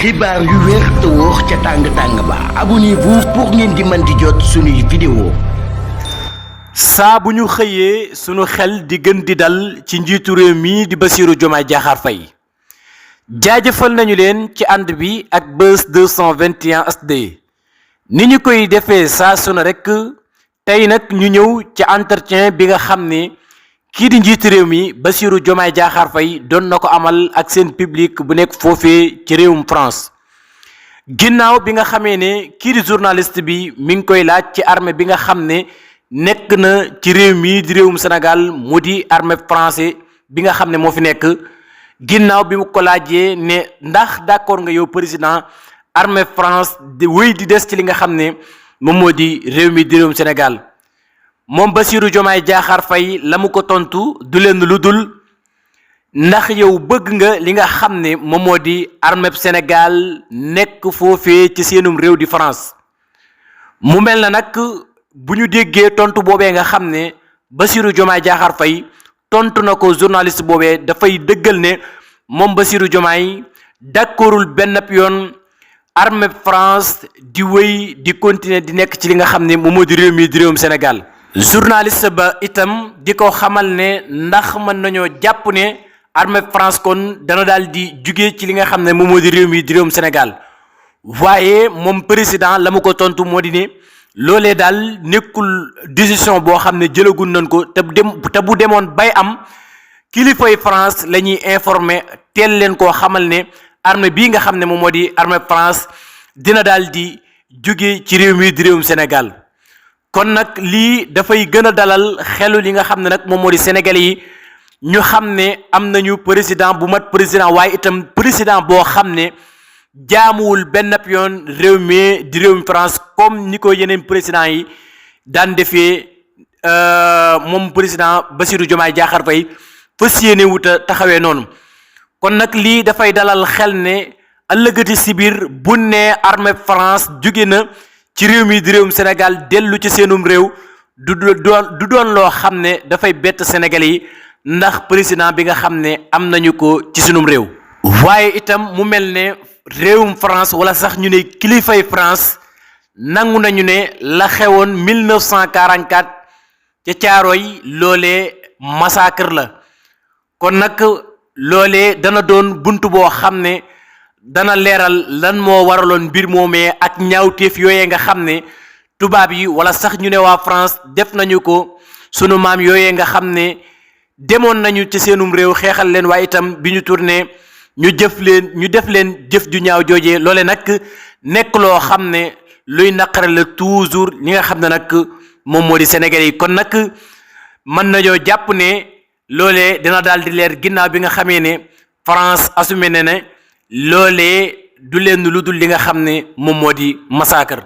xibaar yu wér te wóor ca tàng ba abonnez-vous pour ngeen di mën di jot suñuy vidéo. saa bu ñu xëyee sunu xel di gën di dal ci njiitu réew mi di Bassirou Diomaye Diakhar Faye jaajëfal nañu leen ci ànd bi ak Buzz 221 HD ni ñu koy defee saa sunu rek tey nag ñu ñëw ci entretien bi nga xam ne kii di njiitu réew mi Bassirou Diomaye Diakhar Faye doon na ko amal ak seen public bu nekk foofee ci réewum France ginnaaw bi nga xamee ne kii di journaliste bi mi ngi koy laaj ci armée bi nga xam ne nekk na ci réew mi di réewum Sénégal mu di armée français bi nga xam ne moo fi nekk ginnaaw bi mu ko laajee ne ndax d'accord nga yow président armée France di wéy di des ci li nga xam ne moom moo di réew mi di réewum Sénégal moom Bassirou Diomaye Diakhar Faye la mu ko tontu du leen lu dul ndax yow bëgg nga li nga xam ne moom moo di armée Sénégal nekk foofee ci seenum réew di France mu mel na nag bu ñu déggee tontu boobee nga xam ne Bassirou Diomaye Diakhar Faye tontu na ko journaliste boobee dafay dëggal ne moom Bassirou Diomaye d'accordul benn yoon armée France di wéy di continuer di nekk ci li nga xam ne moom moo di réew mi di réewum Sénégal. journaliste ba itam di ko xamal ne ndax mën nañoo jàpp ne armée France kon dana daal di jugee ci li nga xam ne moom moo di réew mi di réewum Sénégal waaye moom président la mu ko tontu moo di ne loolee daal nekkul décision boo xam ne jëlagul nañ ko te bu demoon bay am kilifay France la ñuy informer teel leen koo xamal ne armée bii nga xam ne moom moo di armée France dina daal di jugee ci réew mi di réewum Sénégal. kon nag lii dafay gën a dalal xelu li nga xam ne nag moom moo di Sénégalais yi ñu xam ne am nañu président bu mat président waaye itam président boo xam ne jaamuwul benn yoon réew mi di réewum France comme ni ko yeneen président yi daan defee moom président Bassirou Diomaye Diakhar Faye fas yéene wuta taxawee noonu kon nag lii dafay dalal xel ne ëllëgati si biir bu ne armée France jóge na ci réew mi di réewum Sénégal dellu ci seenum réew du doon loo xam ne dafay bett Sénégalais yi ndax président bi nga xam ne am nañu ko ci sunum réew waaye itam mu mel ne réewum France wala sax ñu ne kilifay France nangu nañu ne la xewoon 1944 ca Caaroy loolee massacre la kon nag loolee dana doon buntu boo xam ne dana leeral lan moo waraloon mbir moomee ak ñaawteef yooyee nga xam ne tubaab yi wala sax ñu ne waa France def nañu ko sunu maam yooyee nga xam ne demoon nañu ci seenum réew xeexal leen waaye itam bi ñu tourné ñu def leen jëf ju ñaaw joojee loole nag nekk loo xam ne luy naqare la toujours ñi nga xam ne nag moom moo di Sénégalais yi kon nag mën nañoo jàpp ne loolee dina daal di leer ginnaaw bi nga xamee ne France assumé ne loolee du leen lu dul li nga xam ne moom moo di massacre